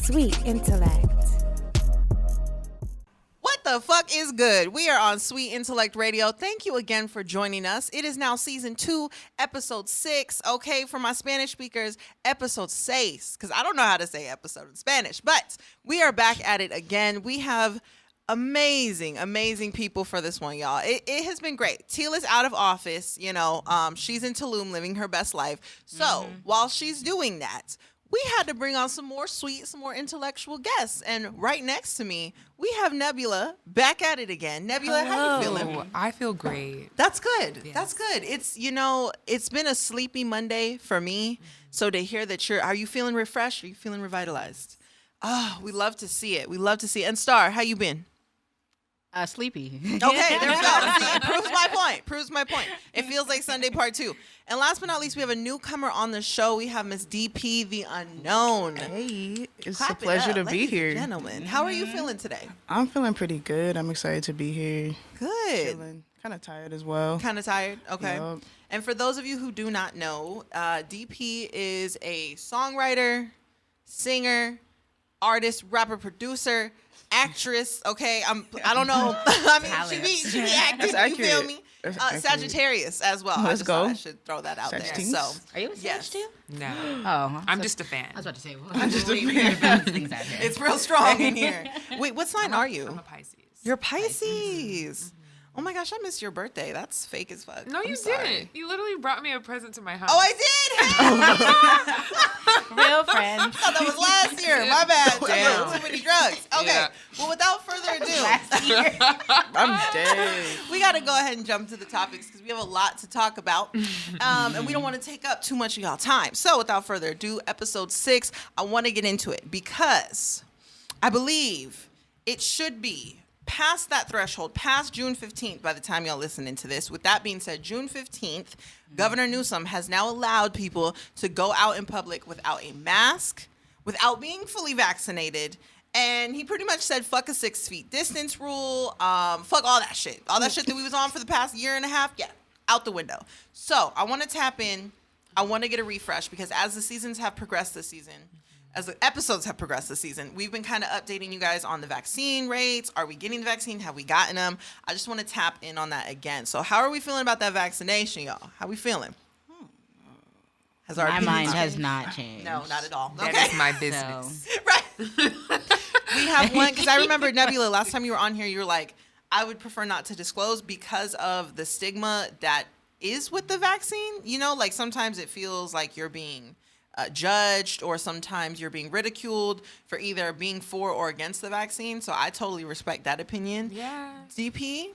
Sweet Intellect. What the fuck is good? We are on Sweet Intellect Radio. Thank you again for joining us. It is now season 2, episode 6. Okay, for my Spanish speakers, episode 6, because I don't know how to say episode in Spanish, but we are back at it again. We have amazing people for this one, y'all. It has been great. Teal is out of office, she's in Tulum living her best life. So while she's doing that, we had to bring on some more intellectual guests. And right next to me, we have Nebula back at it again. Nebula, how you feeling? I feel great. That's good. Yes. That's good. It's been a sleepy Monday for me. So to hear that are you feeling refreshed? Are you feeling revitalized? Oh, we love to see it. And Star, how you been? Sleepy. Okay, there we go. See, it proves my point. It feels like Sunday part 2. And last but not least, we have a newcomer on the show. We have Miss DP, the unknown. Hey, it's Clap a pleasure to be ladies here. and gentlemen, how are you feeling today? I'm feeling pretty good. I'm excited to be here. Good. Feeling kind of tired as well. Kind of tired? Okay. Yep. And for those of you who do not know, DP is a songwriter, singer, artist, rapper, producer, actress. Okay, I don't know. I mean, she be acting. That's You feel me? That's accurate. Sagittarius as well. Let's go. I should throw that out there. Sagittarius. So, Are you a Sag too? No. Oh, I'm just a fan. I was about to say, well, I'm just a fan. things out here. it's real strong in here. Wait, what sign are you? I'm a Pisces. You're Pisces. Oh my gosh, I missed your birthday. That's fake as fuck. No, I'm you sorry. didn't. You literally brought me a present to my house. Oh, I did. Real friends. I thought that was last year. My bad. Damn. Too many drugs. Okay. Yeah. Well, without further ado, Last year. I'm dead. we got to go ahead and jump to the topics because we have a lot to talk about. And we don't want to take up too much of y'all time. So without further ado, episode 6, I want to get into it because I believe it should be past that threshold, past June 15th by the time y'all listening to this. With that being said, June 15th, Governor Newsom has now allowed people to go out in public without a mask, without being fully vaccinated. And he pretty much said, fuck a 6 feet distance rule, fuck all that shit. All that shit that we was on for the past year and a half, yeah, out the window. So I want to tap in. I want to get a refresh because as the seasons have progressed this season, as the episodes have progressed this season, we've been kind of updating you guys on the vaccine rates. Are we getting the vaccine? Have we gotten them? I just want to tap in on that again. So how are we feeling about that vaccination, y'all? How we feeling? Has our My opinions mind has changed? not changed. No, not at all. That Okay. is my business. So, Right. We have one, because I remember, Nebula, last time you were on here, you were like, I would prefer not to disclose because of the stigma that is with the vaccine. Like sometimes it feels like you're being judged, or sometimes you're being ridiculed for either being for or against the vaccine. So I totally respect that opinion. Yeah. DP,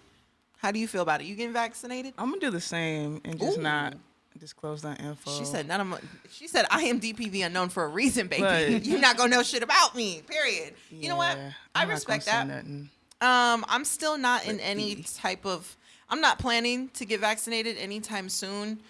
how do you feel about it? You getting vaccinated? I'm gonna do the same and just Ooh. not disclose that info. She said She said I am DP the unknown for a reason, baby. But- You're not gonna know shit about me. Period. You know what? Yeah, I I'm not respect gonna that. say nothing. I'm still not in any type of. I'm not planning to get vaccinated anytime soon.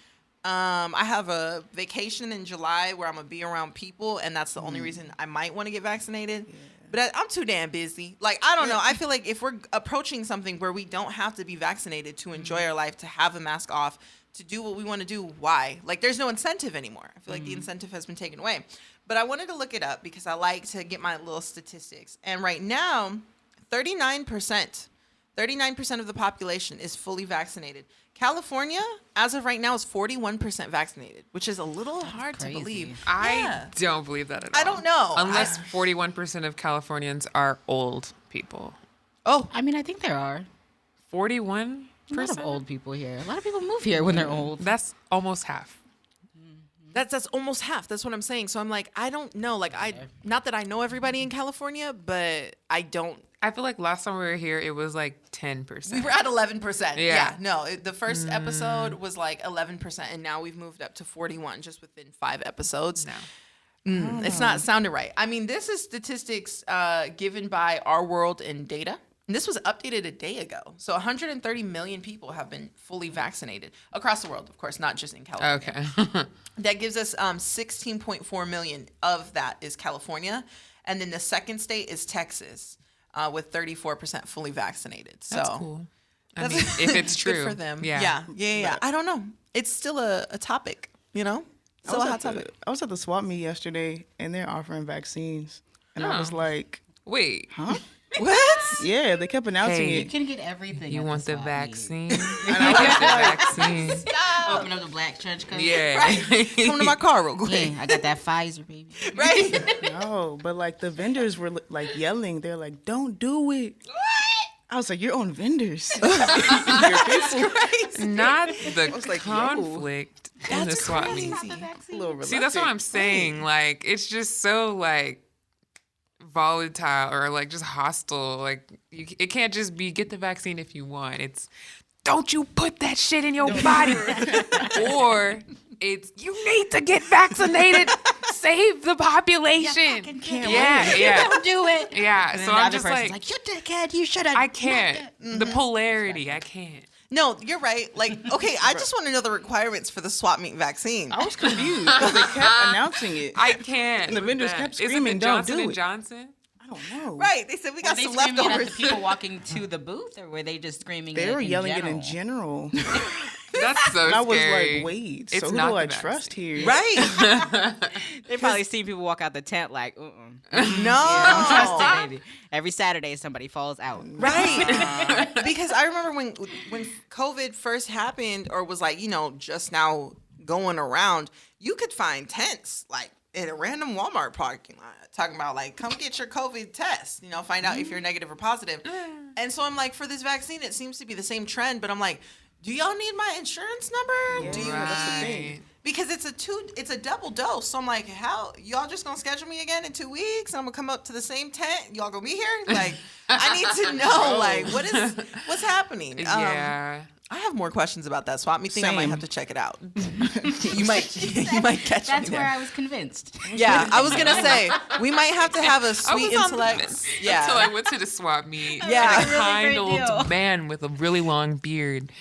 I have a vacation in July where I'm gonna be around people, and that's the only reason I might want to get vaccinated. Yeah. But I'm too damn busy. Like, I don't know. I feel like if we're approaching something where we don't have to be vaccinated to enjoy our life, to have a mask off, to do what we want to do, why? Like, there's no incentive anymore. I feel like the incentive has been taken away. But I wanted to look it up because I like to get my little statistics. And right now, 39% of the population is fully vaccinated. California, as of right now, is 41% vaccinated, which is a little hard crazy. to believe. I Yeah. don't believe that at all. I don't know. Unless 41% of Californians are old people. Oh, I mean, I think there are 41%? a lot of old people here. A lot of people move here when they're old. That's almost half. that's almost half. That's what I'm saying. So I'm like, I don't know. Like, not that I know everybody in California, but I don't. I feel like last time we were here, it was like 10%. We were at 11%. Yeah. No, the first episode was like 11%, and now we've moved up to 41 just within 5 episodes. No. It's not sounding right. I mean, this is statistics given by Our World in Data. And this was updated a day ago. So 130 million people have been fully vaccinated across the world, of course, not just in California. Okay. That gives us 16.4 million of that is California. And then the second state is Texas with 34% fully vaccinated. That's so cool. I mean, if it's true. good for them. Yeah. Yeah. I don't know. It's still a topic, you know? Still a hot topic. I was at the swap meet yesterday, and they're offering vaccines. And I was like, Wait, huh? What? Yeah, they kept announcing Hey. You it. can get everything. you at want the swap meet. vaccine? And You I want was the like, vaccine? Stop. Open up the black trench coat. Yeah. Come to my car real quick. Yeah, I got that Pfizer, baby. Right? no, but like the vendors were like yelling. They're like, don't do it. I was like, your own vendors. Crazy. Not the was like, yo. conflict in the That's swap meet. crazy. A little See, that's what I'm reluctant. saying. Like, it's just so like volatile or like just hostile. Like, it can't just be get the vaccine if you want. It's don't you put that shit in your body, or it's you need to get vaccinated, save the population. Yeah. Don't do it. Yeah, And then so the I'm other just person's like, you dickhead, you should have. I can't. The polarity, I can't. No, you're right. Like, okay, I just want to know the requirements for the swap meet vaccine. I was confused because they kept announcing it. I can't. And the with vendors that. kept Isn't screaming, it "Don't Johnson do and it." Johnson? I don't know. Right. They said we Were got they some screaming it at the leftovers. people walking to the booth, or were they just screaming? They it were in yelling general? it in general. That's so And I was scary. like, wait, It's so who not do the I trust here? Right. They probably see people walk out the tent like, No. don't trust it, baby. Every Saturday somebody falls out. Right. Because I remember when COVID first happened or was like, just now going around, you could find tents like in a random Walmart parking lot talking about like, come get your COVID test, find out if you're negative or positive. And so I'm like, for this vaccine, it seems to be the same trend, but I'm like, do y'all need my insurance number? Do you that's the need thing. because it's a double dose. So I'm like, how y'all just gonna schedule me again in 2 weeks? And I'm gonna come up to the same tent. Y'all gonna be here? Like, I need to know like what's happening. Yeah. I have more questions about that swap meet thing. I might Same. have to check it out. you might catch That's me where there. I was convinced. Yeah, I was gonna say we might have to have a sweet I was on the intellect. fence Yeah. until I went to the swap meet. Yeah. And a Really kind great old deal. man with a really long beard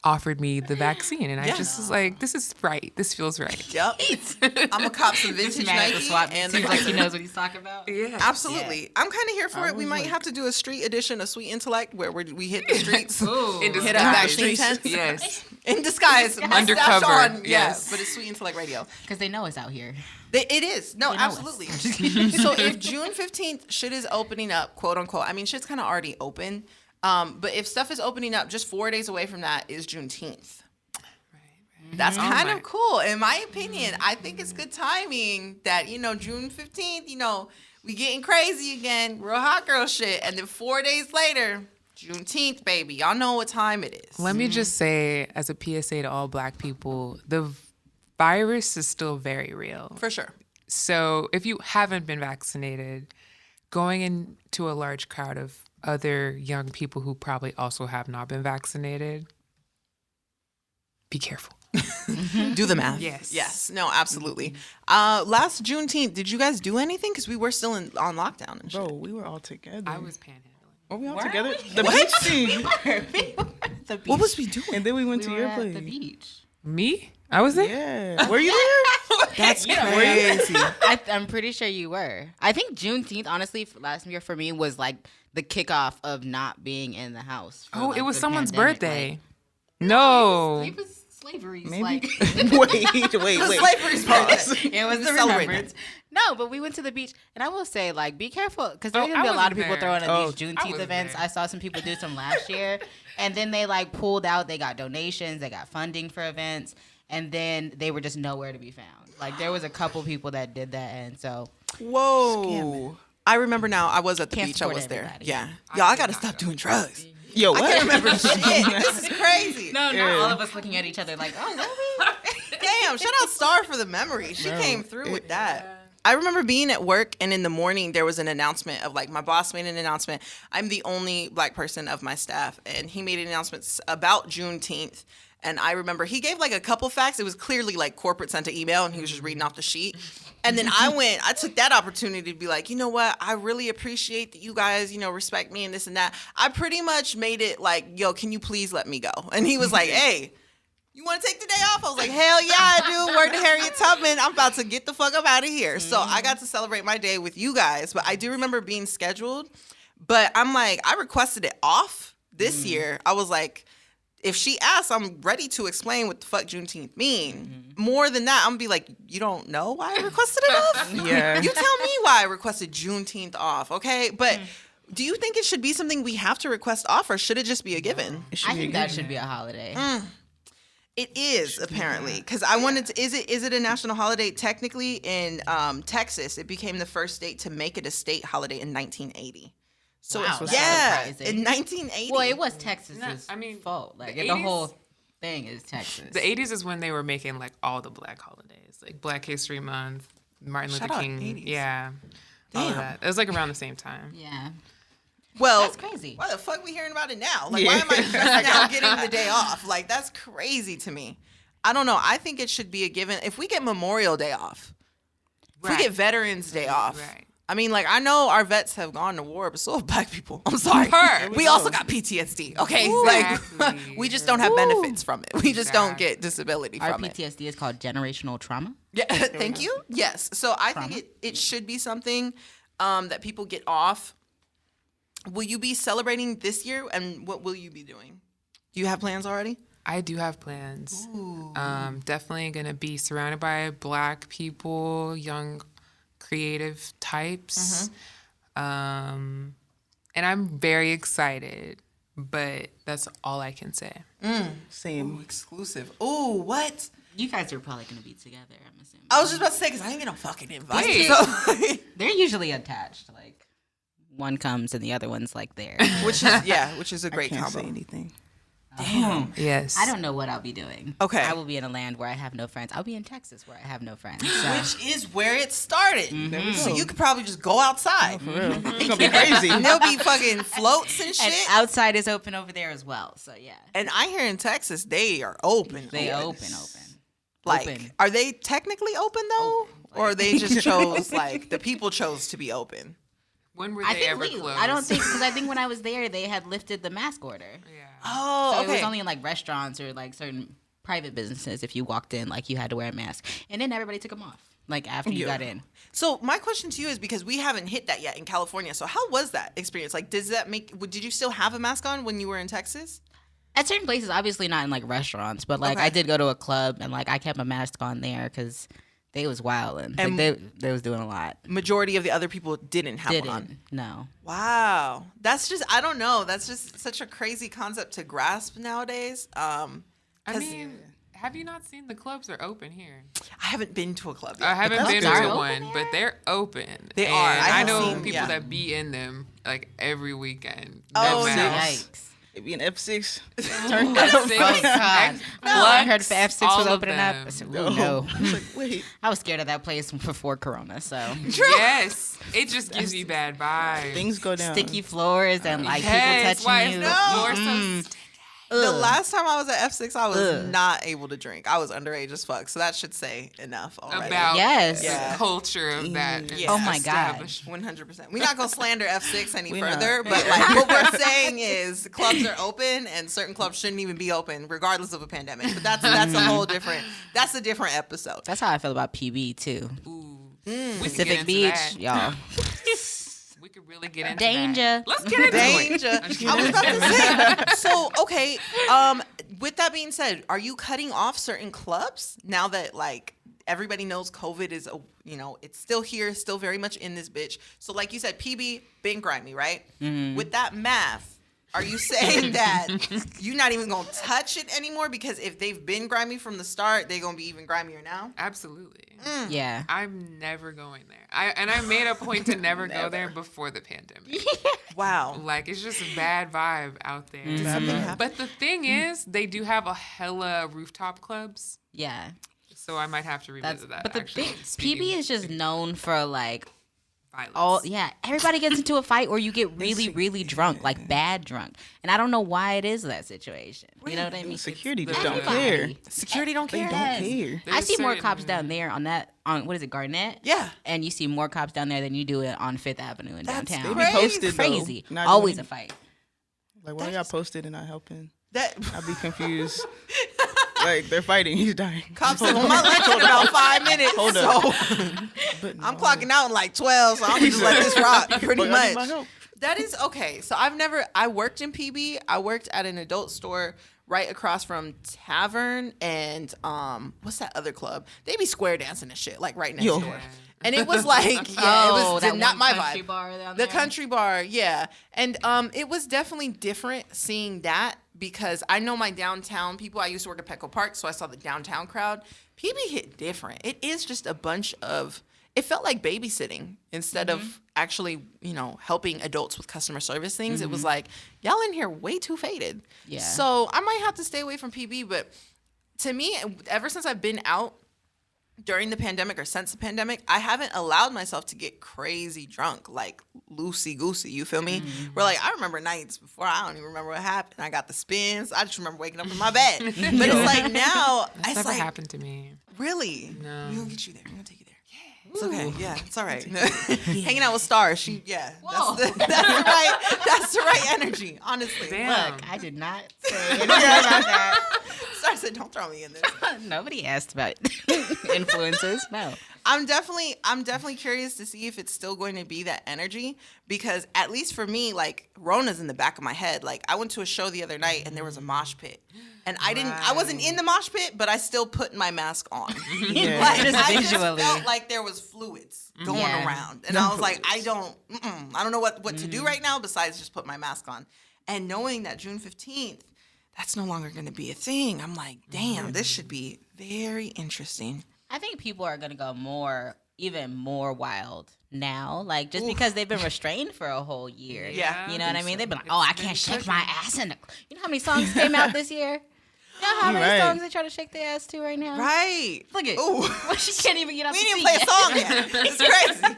offered me the vaccine, and I Yeah. just was like, "This is right. This feels right." Yep. I'm gonna cop some This vintage man at the Nike swap meet and seems like he knows what he's talking about. Yeah. Absolutely. I'm kind of here for I it. We was might like- have to do a street edition of Sweet Intellect where we hit the streets Ooh. In hit up vaccine disguise. tents. Yes. in disguise. mustache Undercover, on. yes. Yeah, but it's Sweet Intellect Radio. Because they know it's out here. It is. No, They know us. absolutely. So if June 15th, shit is opening up, quote unquote, I mean, shit's kind of already open. But if stuff is opening up, just 4 days away from that is Juneteenth. That's kind of cool. In my opinion, I think it's good timing that, June 15th, we getting crazy again, real hot girl shit. And then 4 days later, Juneteenth, baby. Y'all know what time it is. Let me just say, as a PSA to all Black people, the virus is still very real. For sure. So if you haven't been vaccinated, going into a large crowd of other young people who probably also have not been vaccinated, be careful. Do the math. Yes. Yes. No, absolutely. Last Juneteenth, did you guys do anything? Because we were still on lockdown and shit. Bro, we were all together. I was panhandling. Were we all Were together? we? The beach scene. The beach. What was we doing? And then we went We to were your at place. the beach. Me? I was there? Yeah. Were you there? That's Yeah. crazy. I'm pretty sure you were. I think Juneteenth, honestly, last year for me was like the kickoff of not being in the house. for, Oh, like, it was the someone's pandemic. birthday. No. It was slavery's Maybe. like wait. Slavery's Pause. birthday. it was the Celebrate remembrance. No, but we went to the beach, and I will say, like, be careful because there's Oh, gonna be I a lot of wasn't people there. throwing in Oh, these I Juneteenth was events. there. I saw some people do some last year, and then they like pulled out. They got donations, they got funding for events, and then they were just nowhere to be found. Like there was a couple people that did that, and so Whoa. I remember now. I was at the Can't beach. I support was there. everybody. Yeah. I Y'all, I did got to not stop go. doing drugs. Yo, I what? can't remember shit. This is crazy. no, not Yeah. all of us looking at each other like, oh, what we? Damn. Shout out Star for the memory. She Bro, came through with that. I remember being at work and in the morning there was an announcement of like my boss made an announcement. I'm the only Black person of my staff and he made an announcement about Juneteenth. And I remember he gave like a couple facts. It was clearly like corporate sent an email and he was just reading off the sheet. And then I took that opportunity to be like, you know what? I really appreciate that you guys, respect me and this and that. I pretty much made it like, yo, can you please let me go? And he was like, hey, you want to take the day off? I was like, hell yeah, I do. Word to Harriet Tubman. I'm about to get the fuck up out of here. So I got to celebrate my day with you guys. But I do remember being scheduled. But I'm like, I requested it off this year. I was like, if she asks, I'm ready to explain what the fuck Juneteenth mean. More than that, I'm gonna be like, you don't know why I requested it off? Yeah. You tell me why I requested Juneteenth off, okay? But do you think it should be something we have to request off, or should it just be a given? It should I be think a that given. should be a holiday. It is apparently, because I wanted to. Is it a national holiday? Technically, in Texas, it became the first state to make it a state holiday in 1980. So Wow, it's, that's yeah, surprising. in 1980. Well, it was Texas's fault. Like the the 80s whole thing is Texas. The 80s is when they were making like all the black holidays, like Black History Month, Martin Shout Luther out King. 80s. Yeah. All of Damn. that. It was like around the same time. Yeah. Well, That's crazy. Why the fuck we hearing about it now? Like, why am I just now getting the day off? Like, that's crazy to me. I don't know. I think it should be a given. If we get Memorial Day off, if we get Veterans Day off. Right. I mean, like, I know our vets have gone to war, but so have black people. I'm sorry. Her. We also got PTSD, okay? Exactly. Like, we just don't have benefits from it. We just don't get disability Our from it. PTSD is called generational trauma. Yeah, thank you. Yes. So I think it should be something that people get off. Will you be celebrating this year, and what will you be doing? Do you have plans already? I do have plans. Definitely going to be surrounded by black people, young creative types. And I'm very excited, but that's all I can say. Same. Ooh, exclusive. Ooh, what? You guys are probably going to be together, I'm assuming. I was just about to say, because I didn't get no fucking invite. Wait. So, They're usually attached. Like, one comes and the other one's like there. which is a great I can't combo. say anything. Damn. Yes. I don't know what I'll be doing. Okay. I will be in a land where I have no friends. I'll be in Texas where I have no friends. So. Which is where it started. There we So go. you could probably just go outside. For real. It's gonna be crazy. And there'll be fucking floats and shit. And outside is open over there as well. So, yeah. And I hear in Texas they are open. They open. open. Like, Open. are they technically open though, or they just chose like the people chose to be open? When were I they think ever legally. closed? I don't think, because I think when I was there, they had lifted the mask order. Yeah. Oh, So okay. it was only in like restaurants or like certain private businesses. If you walked in, like you had to wear a mask, and then everybody took them off. Like after you got in. So my question to you is, because we haven't hit that yet in California. So how was that experience? Like, did you still have a mask on when you were in Texas? At certain places, obviously not in like restaurants, but like Okay. I did go to a club and like I kept a mask on there because they was wilding. And- Like they was doing a lot. Majority of the other people didn't have one on. Didn't. No. Wow, that's just, I don't know. That's just such a crazy concept to grasp nowadays. I 'Cause mean, have you not seen the clubs are open here? I haven't been to a club yet. I haven't that's been good. to Open one, there? but they're open. They And are. I I have know seen- people yeah. that be in them like every weekend. Oh, No matter. nice. Yikes. Maybe an F6. F6, Oh God. I heard if F6 all was of opening up. I them. said, ooh, no. I was like, wait. I was scared of that place before Corona. So Yes, it just gives you bad vibes. Things go down. sticky floors and like Yes, people why touching is you. the floor so sticky? The last time I was at F6, I was Ugh. not able to drink. I was underage as fuck. So that should say enough already. About Yes. the Yeah. culture of that. Yeah. Oh my God. establishment. 100%. We're not going to slander F6 any We further, not. but like what we're saying is clubs are open and certain clubs shouldn't even be open regardless of a pandemic. But that's a whole different, that's a different episode. That's how I feel about PB too. Ooh. We can get Pacific into Beach, that. y'all. We could really get into Danger. that. Let's get into it. Danger. I'm just I was kidding. about to say. So, okay. With that being said, are you cutting off certain clubs now that like everybody knows COVID is, it's still here, still very much in this bitch. So, like you said, PB been grimy, right? With that math, are you saying that you're not even gonna touch it anymore because if they've been grimy from the start, they're gonna be even grimier now? Absolutely. Yeah. I'm never going there. I made a point to never go there before the pandemic. Wow. Like, it's just a bad vibe out there. Did something happen? But the thing is, they do have a hella rooftop clubs, Yeah. so I might have to That's revisit that. but the actually, thing, speaking PB is just known for like violence. everybody gets into a fight or you get really, really drunk, like bad drunk. And I don't know why it is that situation. You know what I mean? Security It's just don't Everybody. care. Security don't They care. don't Yes. care. I There's see more certain- cops down there on what is it, Garnett? Yeah. And you see more cops down there than you do it on Fifth Avenue in That's downtown. They be Crazy. posted though. Crazy. Not Always a doing- fight. Like, why y'all posted and not helping? That I'd be confused. Like, they're fighting. He's dying. cops said, well, my lunch in about 5 minutes. Hold so up. But I'm no. clocking out in like 12, so I'm gonna just let this rock pretty But I need my much. help. That is okay. So I worked in PB. I worked at an adult store right across from Tavern and what's that other club? They be square dancing and shit, like right next Yo. door. And it was like, it was that not one my country vibe. bar down The there? country bar, yeah. And it was definitely different seeing that because I know my downtown people. I used to work at Petco Park, so I saw the downtown crowd. PB hit different. It is just a bunch of, it felt like babysitting instead of actually, helping adults with customer service things. It was like, y'all in here way too faded. Yeah. So I might have to stay away from PB, but to me, ever since I've been out, during the pandemic or since the pandemic, I haven't allowed myself to get crazy drunk, like loosey-goosey, you feel me? Where like, I remember nights before, I don't even remember what happened. I got the spins. I just remember waking up in my bed. But it's like now, That's it's never like, happened to me. really? No. We're going to get you there. We're going to take you there. It's okay. Yeah, it's all right. Hanging out with stars. Whoa. That's the right energy, honestly. Damn. Look, I did not say anything about that. Star said, don't throw me in this. Nobody asked about influences. No. I'm definitely curious to see if it's still going to be that energy because at least for me, like Rona's in the back of my head. Like I went to a show the other night and there was a mosh pit, and I wasn't in the mosh pit, but I still put my mask on. Yeah. Like Just I just visually. felt like there was fluids going Yeah. around, and I was like, I don't know what to do right now besides just put my mask on. And knowing that June 15th, that's no longer going to be a thing. I'm like, damn, this should be very interesting. I think people are going to go even more wild now, like just because they've been restrained for a whole year. Yeah. You know what I mean? They've been like, oh, I can't shake my ass in the. You know how many songs came out this year? You know how many Right. songs they try to shake their ass to right now? Right. Look at Ooh. she can't even get up We to didn't see play a yet. song yet. It's crazy.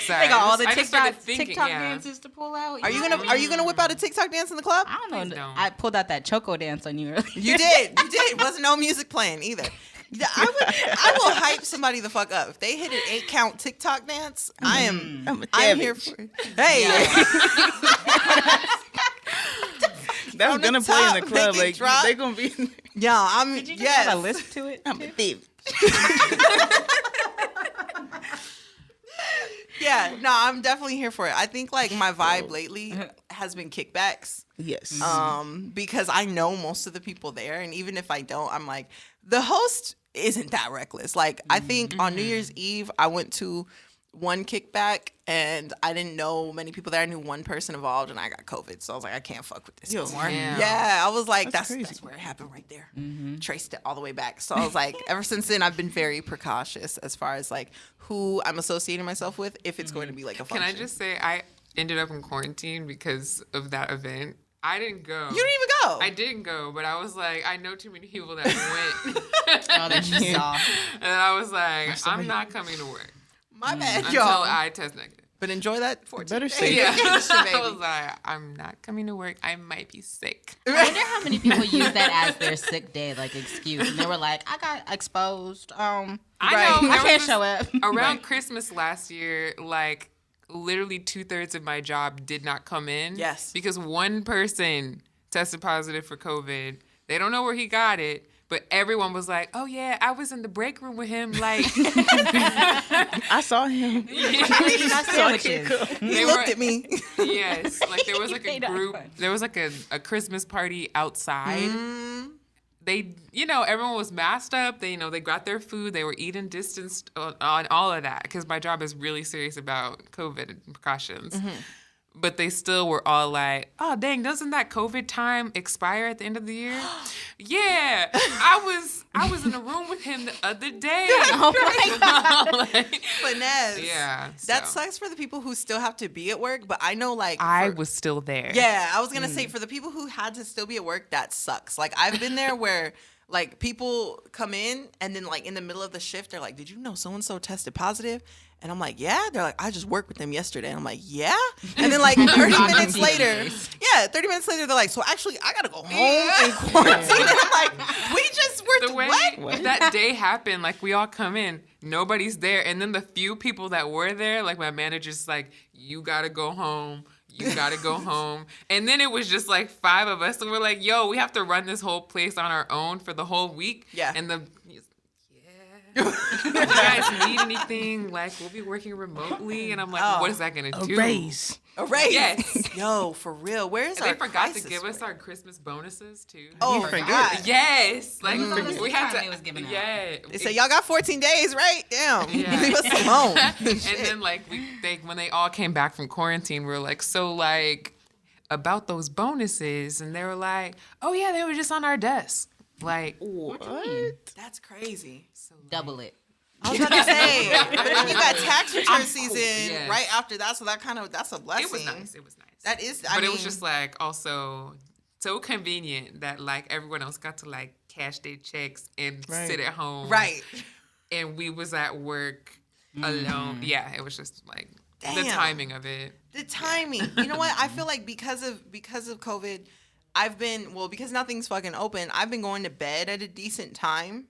Sorry. They got all the I just started thinking, TikTok yeah. dances to pull out. Are you gonna whip out a TikTok dance in the club? I don't know. Please don't. I pulled out that choco dance on you earlier. You did. Wasn't no music playing either. Yeah, I will hype somebody the fuck up. If they hit an 8-count TikTok dance, I'm here for it. Hey. That's From the gonna play in the top, club. make it Like drop. they're gonna be. Yeah, I'm Did you just yes. have a list to it? I'm a thief. Yeah, no, I'm definitely here for it. I think like my vibe lately has been kickbacks. Yes. Because I know most of the people there, and even if I don't, I'm like, the host isn't that reckless. Like, I think on New Year's Eve, I went to one kickback, and I didn't know many people there. I knew one person involved, and I got COVID, so I was like, I can't fuck with this Yo. anymore. Damn. Yeah, I was like, That's that's crazy. where it happened right there. Traced it all the way back. So I was like, ever since then, I've been very precautious as far as like who I'm associating myself with, if it's going to be like a Can function. I just say I ended up in quarantine because of that event. I didn't go. You didn't even go. I didn't go, but I was like, I know too many people that went. Oh, that you saw. And I was like, I'm not coming to work My bad, until y'all. I test negative. But enjoy that 14 Better days. safe. Yeah. Baby. I was like, I'm not coming to work. I might be sick. I wonder how many people use that as their sick day, like excuse, and they were like, "I got exposed. I Right. know. I there can't was show up." Around Christmas last year, like literally 2/3 of my job did not come in. Yes. Because one person tested positive for COVID. They don't know where he got it, but everyone was like, "Oh yeah, I was in the break room with him." Like, I saw him. Not sandwiches. He They looked were- at me. yes, like there was like a Made up group. fun. There was like a Christmas party outside. They, everyone was masked up. They, they got their food. They were eating distanced on all of that because my job is really serious about COVID and precautions. But they still were all like, "Oh dang, doesn't that COVID time expire at the end of the year?" Yeah, I was in a room with him the other day. Oh my god! Like, Finesse. yeah, That so. sucks for the people who still have to be at work, but I know like I for- was still there. Yeah, I was gonna say for the people who had to still be at work, that sucks. Like I've been there where like people come in and then like in the middle of the shift they're like, "Did you know so and so tested positive?" And I'm like, "Yeah." They're like, "I just worked with them yesterday." And I'm like, "Yeah." And then like 30 minutes later, 30 minutes later they're like, "So actually I gotta go home and quarantine." And I'm like, "We just were The way what?" that day happened, like we all come in, nobody's there, and then the few people that were there, like my manager's like, "You gotta go home. You gotta go home." And then it was just like 5 of us, and we're like, "Yo, we have to run this whole place on our own for the whole week." Yeah. And If you guys need anything, like, we'll be working remotely. And I'm like, what is that going to A do? raise. A raise. Yes. Yo, for real. Where's And our they forgot to crisis give us rate? our Christmas bonuses, too. Oh, forgot. God. Yes. Like, was on the we had time to. they was giving out. Yeah. They say, y'all got 14 days, right? Damn. Yeah. Leave us alone. And Shit. then, like, when they all came back from quarantine, we were like, so, like, about those bonuses. And they were like, oh, yeah, they were just on our desk. Like, What? That's crazy. Double it. I was about to say, but then you got tax return season Yes. right after that, so that's a blessing. it was nice. It was nice. That is, But it was just, like, also so convenient that, like, everyone else got to, like, cash their checks and Right. sit at home. right. And we was at work alone. Yeah, it was just, like, the Damn. timing of it. The timing. You know what? I feel like because of COVID, because nothing's fucking open, I've been going to bed at a decent time,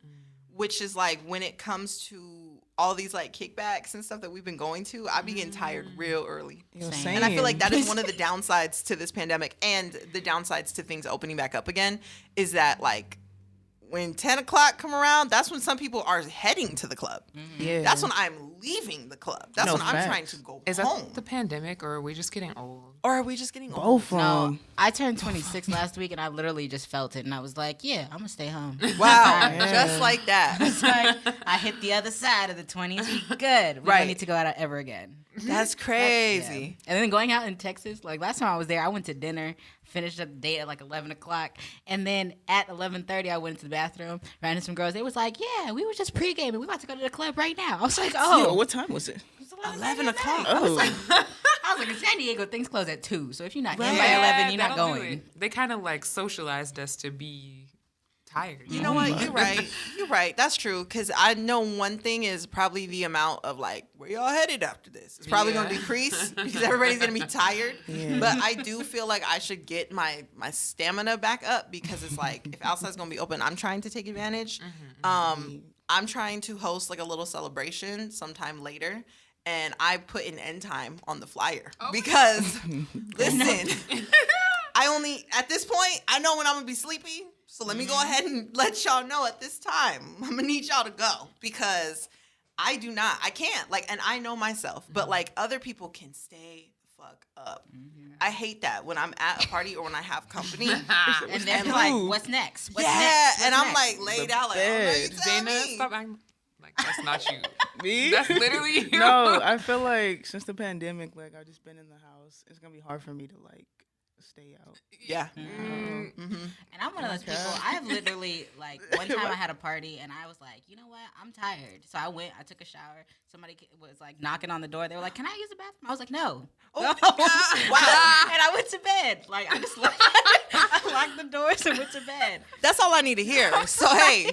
which is like when it comes to all these like kickbacks and stuff that we've been going to, I be getting tired real early. Same. And I feel like that is one of the downsides to this pandemic and the downsides to things opening back up again is that like when 10 o'clock come around, that's when some people are heading to the club. Yeah. That's when I'm leaving the club. That's No, when I'm facts. trying to go Is home. that the pandemic, or are we just getting old? Or are we just getting old? both of No, them. I turned 26 last week, and I literally just felt it, and I was like, "Yeah, I'm gonna stay home." Wow, Yeah. just like that. It's like I hit the other side of the 20s. We good. We Right. don't need to go out ever again. That's crazy. Yeah. And then going out in Texas, like last time I was there, I went to dinner, finished up the date at like 11 o'clock, and then at 11:30 I went into the bathroom, ran into some girls. They was like, "Yeah, we were just pre-gaming. We about to go to the club right now." I was like, "Oh, Yo, what time was it? it's 11 o'clock. Oh, I was like, in San Diego, things close at 2. So if you're not in by Right. 11, you're not that'll do going. it. They kind of like socialized us to be tired. You know what? You're right. You're right. That's true. Because I know one thing is probably the amount of like, where y'all headed after this? It's probably going to Yeah. decrease because everybody's going to be tired. Yeah. But I do feel like I should get my stamina back up because it's like, if outside's going to be open, I'm trying to take advantage. I'm trying to host like a little celebration sometime later. And I put an end time on the flyer because, listen, at this point, I know when I'm going to be sleepy. So let me go ahead and let y'all know at this time, I'm going to need y'all to go because I can't. Like, and I know myself, but like other people can stay the fuck up. I hate that when I'm at a party or when I have company. And they're like, "What's next? What's yeah, next? and What's I'm next?" like laid out like, bed. oh, no, you tell Dana, me. stop acting like that's not you. me? That's literally you. No, I feel like since the pandemic, like I've just been in the house. It's gonna be hard for me to like stay out. Yeah. And I'm one of those people. I have literally, like, one time I had a party and I was like, you know what? I'm tired. So I took a shower. Somebody was like knocking on the door. They were like, "Can I use the bathroom?" I was like, "No." Oh, No. wow. And I went to bed. Like, I just I locked the doors and went to bed. That's all I need to hear. So, hey,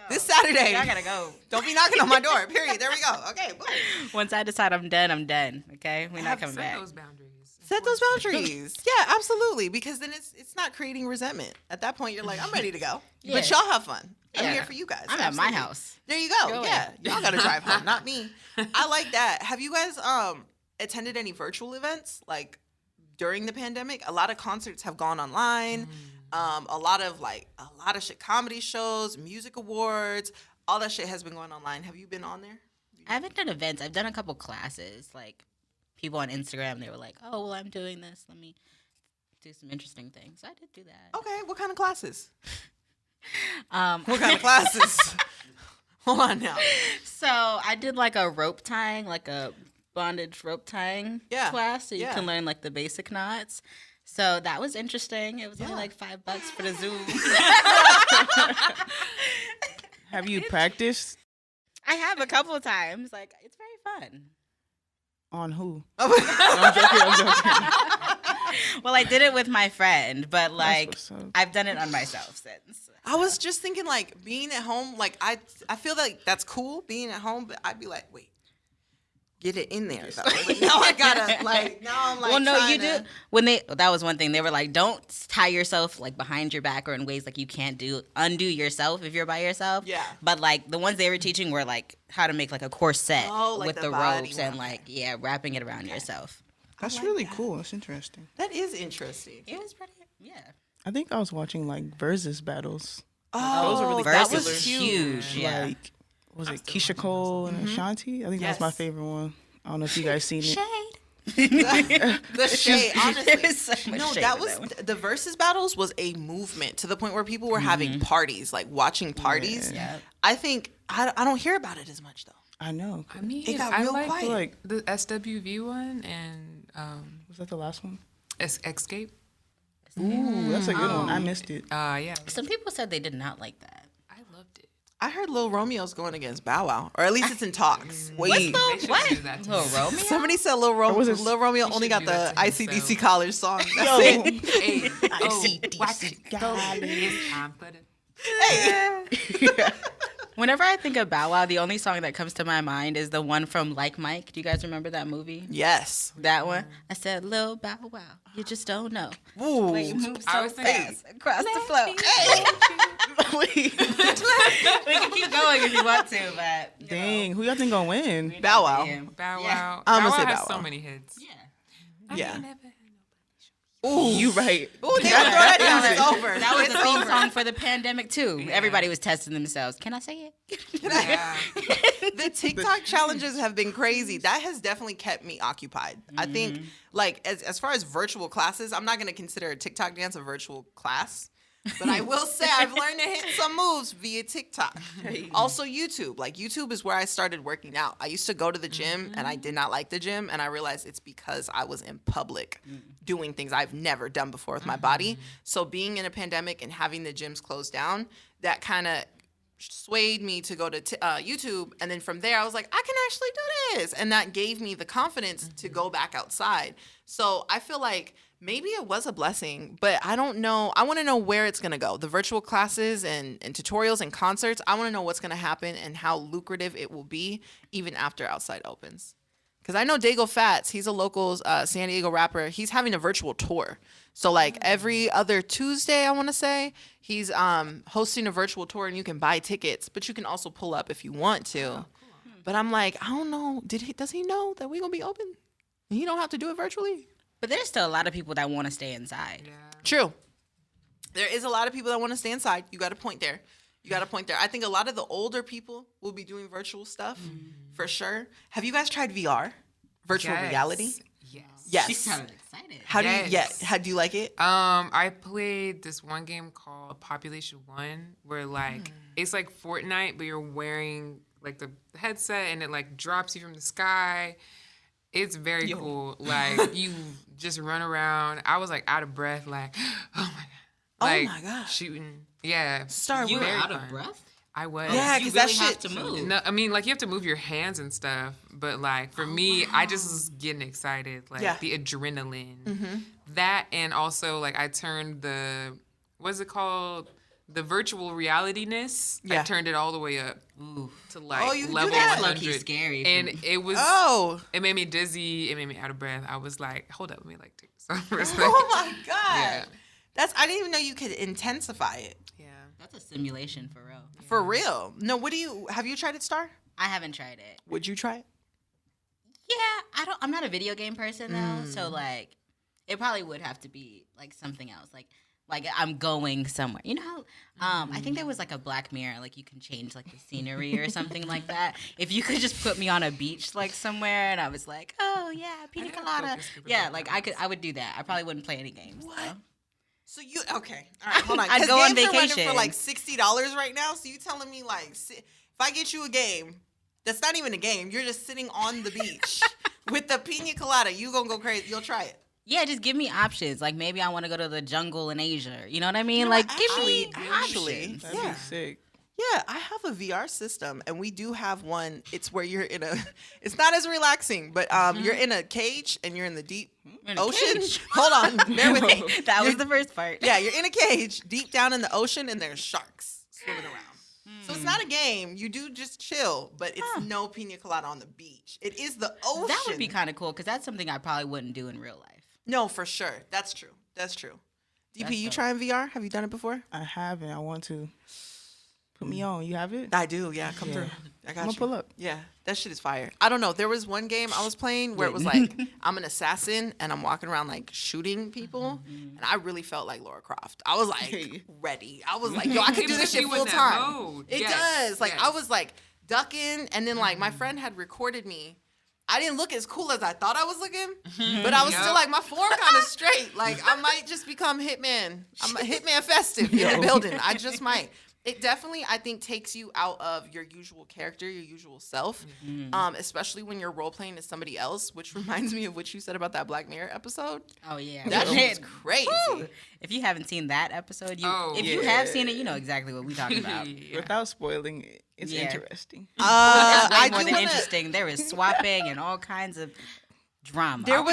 this Saturday, I gotta go. don't be knocking on my door, period. There we go. Okay, boom. Once I decide I'm done, I'm done. Okay? We're not coming Set back. those boundaries. Set those boundaries. Yeah, absolutely. Because then it's not creating resentment. At that point, you're like, I'm ready to go. Yeah. But y'all have fun. I'm Yeah. here for you guys. I'm at my Absolutely. house. There you go. Go Yeah. ahead. Y'all gotta drive home, not me. I like that. Have you guys attended any virtual events like during the pandemic? A lot of concerts have gone online. A lot of shit, comedy shows, music awards, all that shit has been going online. Have you been on there? I haven't done events. I've done a couple classes. Like, people on Instagram, they were like, "Oh, well, I'm doing this. Let me do some interesting things." So I did do that. Okay, what kind of classes? What What kind of classes? Hold on now. So I did like a rope tying, like a bondage rope tying class. So you can learn like the basic knots. So that was interesting. It was only like $5 for the Zoom. Have you practiced I have a couple of times. Like, it's very fun. on who? I'm joking. Well, I did it with my friend, but like what's up. I've done it on myself since. I was just thinking, like, being at home, like, I feel like that's cool, being at home, but I'd be like, wait, get it in there, though. Like, now I gotta, like, now I'm, like, Well, no, trying you to... do. When that was one thing. They were like, don't tie yourself, like, behind your back or in ways, like, you can't undo yourself if you're by yourself. Yeah. But, like, the ones they were teaching were, like, how to make, like, a corset Like with the the body ropes and, one. like, wrapping it around yourself. That's really cool. It's interesting. That is interesting. It was pretty, I think I was watching like versus battles. Oh, Those are really that Versus was huge. Yeah. Like was it Keisha Cole and Ashanti? I think that's my Yes. favorite one. I don't know if you guys seen it. The shade, honestly. There's so much No, shade that in was one. the versus battles was a movement to the point where people were having parties, like watching parties. Yeah. I think I don't hear about it as much though. I know. I mean, It got I real like quiet. Like, the SWV one and was that the last one? Escape. Ooh, that's a good one. I missed it. Yeah, Some people said they did not like that. I loved it. I heard Lil Romeo's going against Bow Wow, or at least it's in talks. Wait. They should do that to Little me. Romeo? Somebody said Lil was it- Romeo only should got do the that to ICDC himself. college song. That's Yo, it. Hey, oh, ICDC watch it go. It's time for the. Whenever I think of Bow Wow, the only song that comes to my mind is the one from Like Mike. Do you guys remember that movie? Yes. That one? I said, Lil Bow Wow, you just don't know. Ooh. You move I so was thinking- fast across the floor. Wait. We can keep going if you want to, but you know. Dang, who y'all think gonna win? Bow Wow. Yeah. Bow Yeah. Wow. I'm Bow gonna say Wow has Bow so Wow. many hits. Yeah. Yeah. Ooh, you right. Ooh, they gonna throw that down. It's over. That was It's the theme over. song for the pandemic too. Yeah. Everybody was testing themselves. Can I say it? Yeah. The TikTok challenges have been crazy. That has definitely kept me occupied. I think, like, as far as virtual classes, I'm not going to consider a TikTok dance a virtual class. But I will say I've learned to hit some moves via TikTok. Also YouTube. Like YouTube is where I started working out. I used to go to the gym and I did not like the gym, and I realized it's because I was in public doing things I've never done before with my body. So being in a pandemic and having the gyms closed down, that kind of swayed me to go to YouTube, and then from there I was like, I can actually do this, and that gave me the confidence to go back outside. So I feel like maybe it was a blessing, but I don't know. I want to know where it's gonna go. The virtual classes and tutorials and concerts, I want to know what's gonna happen and how lucrative it will be even after outside opens. Because I know Dago Fats, he's a local San Diego rapper. He's having a virtual tour. So like every other Tuesday, I want to say, he's hosting a virtual tour, and you can buy tickets, but you can also pull up if you want to. But I'm like, I don't know. Does he know that we're gonna be open? He don't have to do it virtually. But there's still a lot of people that want to stay inside. Yeah. True. There is a lot of people that want to stay inside. You got a point there. I think a lot of the older people will be doing virtual stuff for sure. Have you guys tried VR? Virtual Yes. reality? Yes. Yes. She sounded excited. How do you Yes. how do you like it? I played this one game called Population One, where like it's like Fortnite, but you're wearing like the headset, and it like drops you from the sky. It's very cool. Like you just run around. I was like out of breath, like oh my god, like, my gosh. shooting. Yeah, Star You were Wars. out of breath? I was. Yeah, You 'cause really that have shit- to move. No, I mean, like you have to move your hands and stuff, but like for me, I just was getting excited, like Yeah. the adrenaline, that, and also like I turned the what's it called, the virtual reality-ness. Yeah. I turned it all the way up Ooh. to like Oh, you can do level that? Low-key 100, scary. and it was Oh. it made me dizzy, it made me out of breath. I was like, hold up, let me like take this off for a second. Oh my god. Yeah. I didn't even know you could intensify it. Yeah. That's a simulation for real. For real. No, have you tried it, Star? I haven't tried it. Would you try it? Yeah, I'm not a video game person though, so like it probably would have to be like something else. Like I'm going somewhere. You know, I think there was like a Black Mirror, like you can change like the scenery or something like that. If you could just put me on a beach like somewhere, and I was like, oh yeah, pina gotta colada. focus for Yeah, that like one. I would do that. I probably wouldn't play any games. What? though. So you okay? All right, hold on. I'd 'Cause go on games are running vacation. for like $60 right now. So you telling me like, if I get you a game, that's not even a game. You're just sitting on the beach with the pina colada. You gonna go crazy? You'll try it. Yeah, just give me options. Like maybe I want to go to the jungle in Asia. You know what I mean? know Like what? give me Actually, options. That'd Yeah. be sick. Yeah, I have a VR system, and we do have one. It's where you're in a. It's not as relaxing, but you're in a cage and you're in the deep In a ocean. cage? Hold on, bear with me. That was You're- the first part. Yeah, you're in a cage deep down in the ocean, and there's sharks swimming around. So it's not a game. You do just chill, but it's no pina colada on the beach. It is the ocean. That would be kind of cool because that's something I probably wouldn't do in real life. No, for sure. That's true. That's true. DP, That's you dope. trying VR? Have you done it before? I haven't. I want to. Put me on. You have it? I do. Yeah, come through. I got I'ma you. pull up. Yeah, that shit is fire. I don't know. There was one game I was playing where it was like I'm an assassin and I'm walking around like shooting people, and I really felt like Laura Croft. I was like ready. I was like, yo, I could do this shit It puts full you in that time. mode. It Yes, does. Like I yes. was like ducking, and then like my friend had recorded me. I didn't look as cool as I thought I was looking, but I was still like my form kind of straight. Like I might just become hitman. I'm a hitman festive in the building. I just might. It definitely, I think, takes you out of your usual character, your usual self, especially when you're role playing as somebody else. Which reminds me of what you said about that Black Mirror episode. Oh yeah, That shit was crazy. If you haven't seen that episode, you have seen it, you know exactly what we talking about. Without spoiling it, it's interesting. It's way I more do than wanna- interesting. There is swapping and all kinds of drama. There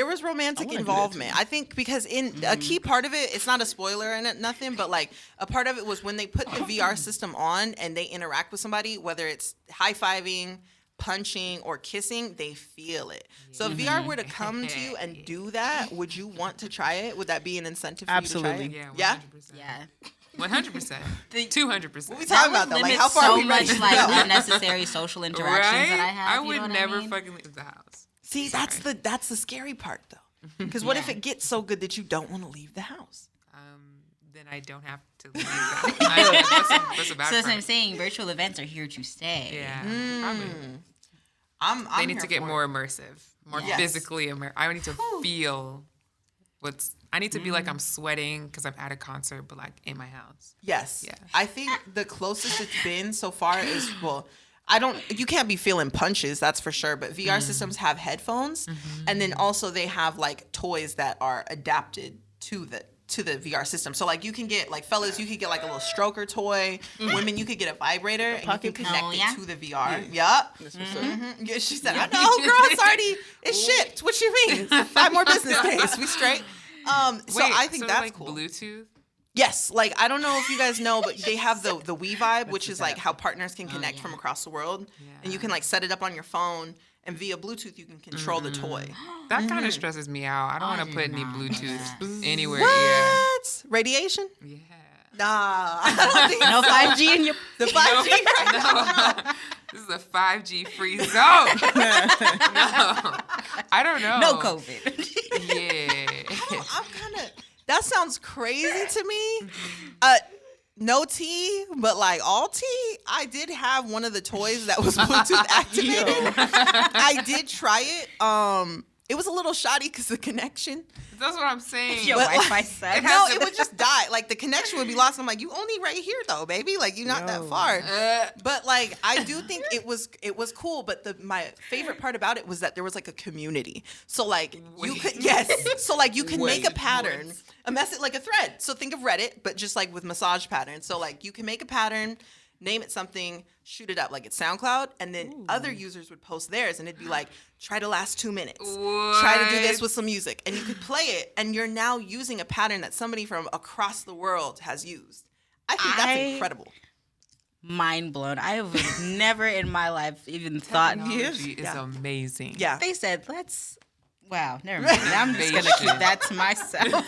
was romantic involvement. I think because in a key part of it, it's not a spoiler and nothing, but like a part of it was when they put the VR system on and they interact with somebody, whether it's high-fiving, punching, or kissing, they feel it. So if VR were to come to you and do that, would you want to try it? Would that be an incentive for Absolutely. you to try it? Yeah. 100%. yeah. 100%. 200%. What we talking about though? Like how far so are we ready much to like go? unnecessary social interactions Right? that I have. I you know would what never mean? fucking leave the house. See, that's the scary part though. Because what if it gets so good that you don't want to leave the house? Then I don't have to leave. That's a bad So that's what I'm part. saying. Virtual events are here to stay. Yeah, probably. I'm They need here to get for more it. immersive, more Yes. physically immersive. I need to feel I need to be like I'm sweating because I'm at a concert, but like in my house. Yes. Yeah. I think the closest it's been so far is, well, you can't be feeling punches, that's for sure, but VR systems have headphones, and then also they have like toys that are adapted to the VR system. So like you can get, like fellas, you could get like a little stroker toy. Women, you could get a vibrator and you can connect it to the VR. Yup. Yeah, she said, I know, girl, it's shipped. What you mean? 5 more business days. We straight. So I think that's like cool. Bluetooth. Yes, like I don't know if you guys know, but they have the Wii Vibe, which is like how partners can connect from across the world, and you can like set it up on your phone, and via Bluetooth you can control the toy. That kind of stresses me out. I don't want to put any Bluetooth anywhere. What? Radiation? Yeah. Nah, I don't think No so. 5G in your. The 5G right now. No. This is a 5G free zone. No. I don't know. No COVID. Yeah. I'm kind of. That sounds crazy to me. No T, but like all T. I did have one of the toys that was Bluetooth activated. I did try it. It was a little shoddy because the connection. That's what I'm saying. Your But, Wi-Fi like, sucks. No, it would just die. Like the connection would be lost. I'm like, you only right here though, baby. Like you're not that far. But like I do think it was cool. But my favorite part about it was that there was like a community. So like you could So like you can make a pattern, a message like a thread. So think of Reddit, but just like with massage patterns. So like you can make a pattern, name it something, shoot it up like it's SoundCloud, and then other users would post theirs, and it'd be like, try to last 2 minutes. Try to do this with some music. And you could play it, and you're now using a pattern that somebody from across the world has used. I think that's incredible. Mind blown. I have never in my life even thought. Technology is amazing. Yeah. They said, wow, never mind. I'm just going to keep that to myself.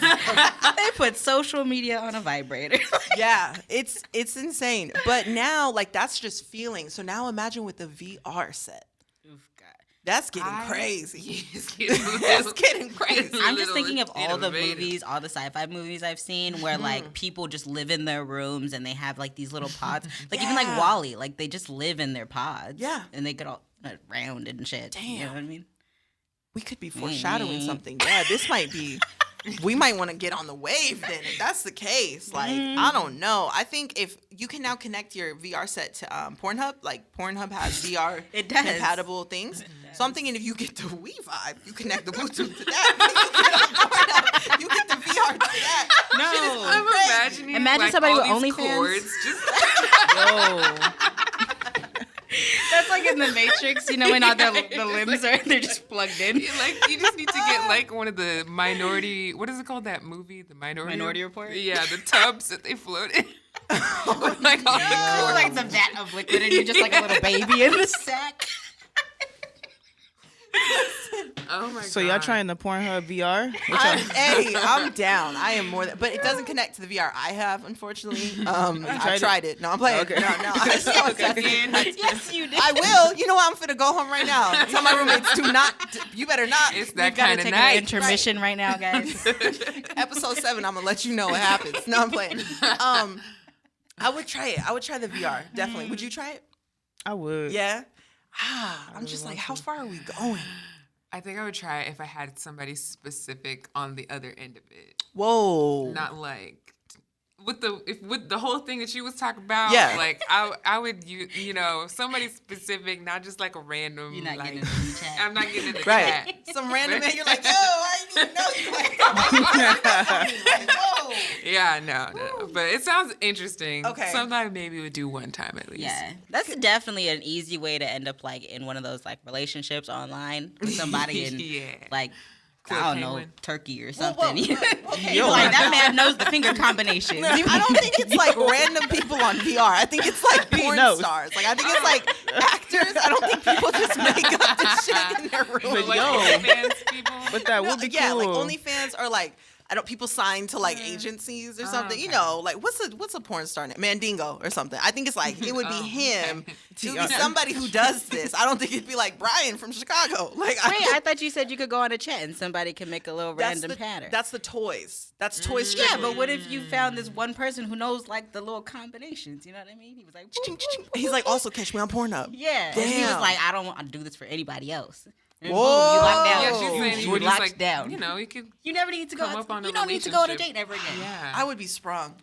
They put social media on a vibrator. Yeah, it's insane. But now, like, that's just feeling. So now imagine with the VR set. That's getting crazy. It's getting crazy. I'm just thinking of all the innovative. movies, all the sci-fi movies I've seen where like people just live in their rooms and they have like these little pods. Like even like Wall-E, like they just live in their pods. Yeah. And they get all round and shit. Damn. You know what I mean? We could be foreshadowing something. Yeah, this might be. We might want to get on the wave then, if that's the case. Like, I don't know. I think if you can now connect your VR set to Pornhub, like Pornhub has VR It does. compatible things. So I'm thinking if you get the Wii Vibe, you connect the Bluetooth to that. You get the VR to that. No. I'm imagining Imagine like, somebody all with these OnlyFans. cords just That's like in the Matrix, you know, when all the limbs are they're just plugged in. like you just need to get like one of the minority. What is it called? That movie, the Minority Report? Yeah, the tubs that they float in. With, like all the It's cords. like the vat of liquid and you're just like a little baby in the sack. Oh my god. So y'all trying the Pornhub VR? What y'all- I'm down. I am more than, but it doesn't connect to the VR I have, unfortunately. I tried tried it. No, I'm playing. Okay. No. Yes, you did. I will. You know what? I'm finna go home right now. Tell my roommates to not. You better not. It's that We've got to kind of take night. an intermission right now, guys. Episode 7. I'm gonna let you know what happens. No, I'm playing. I would try it. I would try the VR. Definitely. Would you try it? I would. Yeah. I'm just like, how far are we going? I think I would try it if I had somebody specific on the other end of it. Whoa. Not like with the whole thing that you was talking about. Yeah. Like I would somebody specific, not just like a random. You're not like, getting in the chat. I'm not getting in the Right. chat. Some random man, you're like, yo, I didn't even know you. Like, whoa. Yeah, no. But it sounds interesting. Okay. Sometimes maybe we would do one time at least. Yeah, that's definitely an easy way to end up like in one of those like relationships online with somebody in Yeah. like Clip I don't know, penguin. Turkey or Whoa, something. okay. You're like that man knows the finger combinations. I don't think it's like random people on VR. I think it's like porn knows. stars. Like I think it's like actors. I don't think people just make up the shit in their room. But Like yo. OnlyFans people. But that would be Yeah, cool. like OnlyFans are like I don't people sign to like agencies or something. You know, like what's a porn star name? Mandingo or something. I think it's like it would be him. It would be somebody who does this. I don't think it'd be like Brian from Chicago. Like Wait, I thought you said you could go on a chat and somebody can make a little random pattern. That's the toys. That's toys. yeah, but what if you found this one person who knows like the little combinations? You know what I mean? He was like, "Woo, woo, woo." He's like, also catch me on Pornhub. Yeah, and he was Damn. like, I don't want to do this for anybody else. And Whoa. boom, you locked down. Yeah, she's saying you you would locked just like down. you could You never need to go. come up on a You don't need to go on a relationship. date ever again. Yeah. I would be sprung.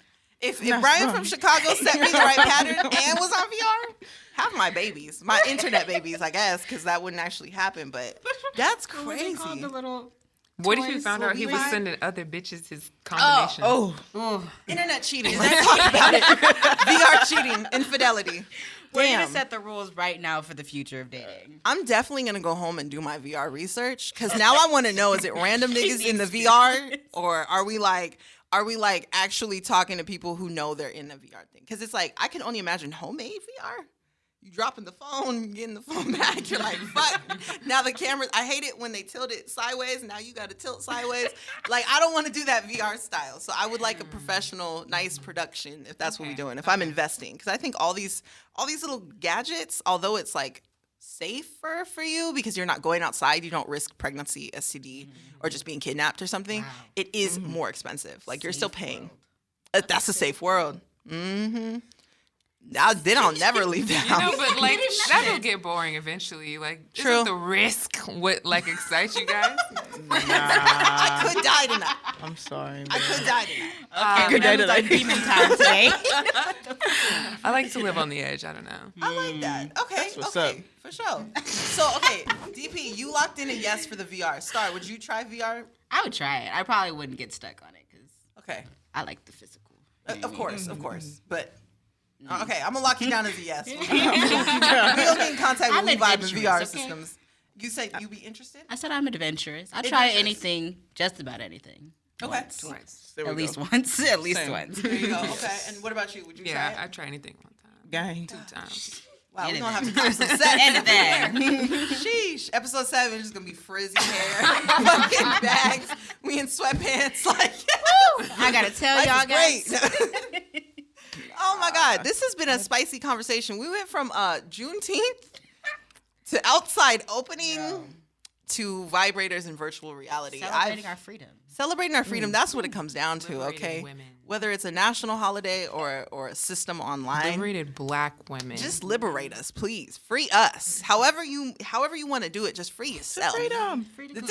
If Not Brian sprung. from Chicago set me the right pattern and was on VR, have my babies, my internet babies, I guess, because that wouldn't actually happen. But that's What were they called, crazy. the little What if you toys? found What out he we was had? sending other bitches his combination? Oh, Internet cheating. Let's talk about it. VR cheating, infidelity. We're Damn. gonna set the rules right now for the future of dating. I'm definitely gonna go home and do my VR research because now I want to know: is it random niggas in the VR, or are we like actually talking to people who know they're in the VR thing? Because it's like I can only imagine homemade VR. You dropping the phone, getting the phone back. You're like, fuck. Now the cameras. I hate it when they tilt it sideways. Now you got to tilt sideways. Like I don't want to do that VR style. So I would like a professional, nice production if that's what we're doing. If I'm investing, because I think all these little gadgets, although it's like safer for you because you're not going outside, you don't risk pregnancy, STD, or just being kidnapped or something. It is more expensive. Like you're still paying. That's a safe world. Mm-hmm. Now then I'll never leave the You house. know, but like that'll get boring eventually. Like, True. isn't the risk what like excites you guys? I could die tonight. I'm sorry. I Man. could die tonight. Good day That was our today. demon time today. I like to live on the edge. I don't know. I like that. Okay, what's okay, up. for sure. So, okay, DP, you locked in a yes for the VR. Star, would you try VR? I would try it. I probably wouldn't get stuck on it because Okay, I like the physical. of course, but. Okay, I'm gonna lock you down as a yes. We don't get in contact with I'm Levi and adventurous, VR okay? systems. You said you'd be interested? I said I'm adventurous. I'll try Adventurous. anything, just about anything. Okay. Twice. There we At go. least once. At least Same. once. There you go. Okay, and what about you? Would you Yeah, try I it? try anything one time. Gang. 2 times. Wow, we're Anything. gonna have to do some sex. Anything. Sheesh. Episode 7 is just gonna be frizzy hair, fucking bags. We in sweatpants, like. I gotta tell Life y'all is guys. great. Oh my God, this has been a spicy conversation. We went from Juneteenth to outside opening to vibrators and virtual reality. Celebrating our freedom. Celebrating our freedom. That's what it comes down to. Liberating Okay, women. whether it's a national holiday or a system online. Liberated black women. Just liberate us, please. Free us. However you want to do it, just free yourself. Freedom. Free to go.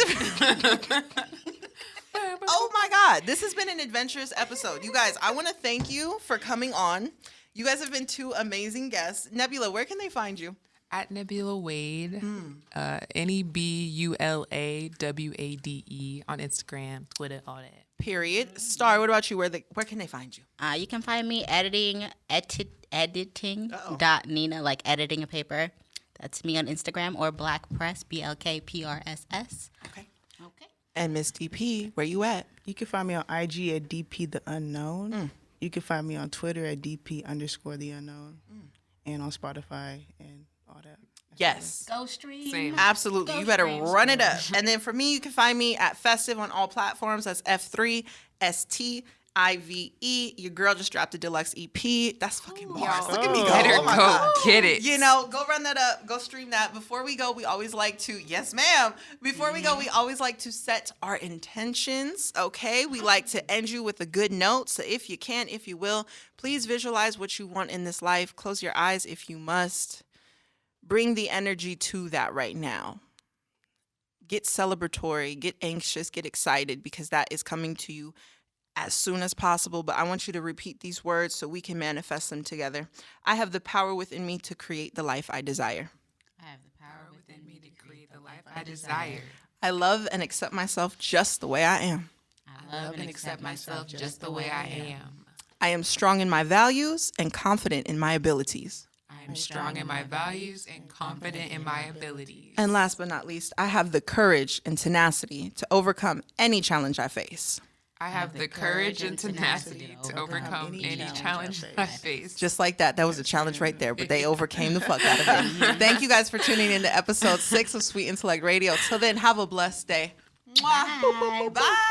Oh my God, this has been an adventurous episode. You guys, I want to thank you for coming on. You guys have been 2 amazing guests. Nebula, where can they find you? At Nebula Wade, NEBULAWADE on Instagram, Twitter, all that. Period. Star, what about you? Where can they find you? You can find me editing Uh-oh. dot Nina, like editing a paper. That's me on Instagram or Black Press, BLKPRSS. Okay. Okay. And Miss DP, where you at? You can find me on IG at DP the Unknown. You can find me on Twitter at DP_the Unknown. And on Spotify and all that. Yes. Go stream. Same. Absolutely. Go You better stream. run it up. And then for me, you can find me at Festive on all platforms. That's F3STIVE. Your girl just dropped a deluxe EP. That's fucking bars. Look at me go. Better Oh my go God. get it. You know, go run that up. Go stream that. Before we go, we always like to, yes, ma'am. Before we go, we always like to set our intentions, okay? We like to end you with a good note. So if you can, if you will, please visualize what you want in this life. Close your eyes if you must. bring the energy to that right now. Get celebratory, get anxious, get excited, because that is coming to you as soon as possible. But I want you to repeat these words so we can manifest them together. I have the power within me to create the life I desire. I have the power Within me to create the life I desire. I love and accept myself just the way I am. I Love and accept myself just the way I am. I am strong in my values and confident in my abilities. I am strong in my values and confident in my abilities. And last but not least, I have the courage and tenacity to overcome any challenge I face. I have the courage and tenacity to overcome any challenge I face. Just like that. That was a challenge right there, but they overcame the fuck out of it. Thank you guys for tuning in to episode 6 of Sweet Intellect Radio. Till then, have a blessed day. Mwah. Bye.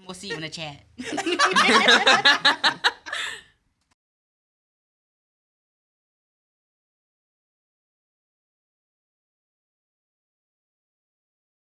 We'll see you in the chat.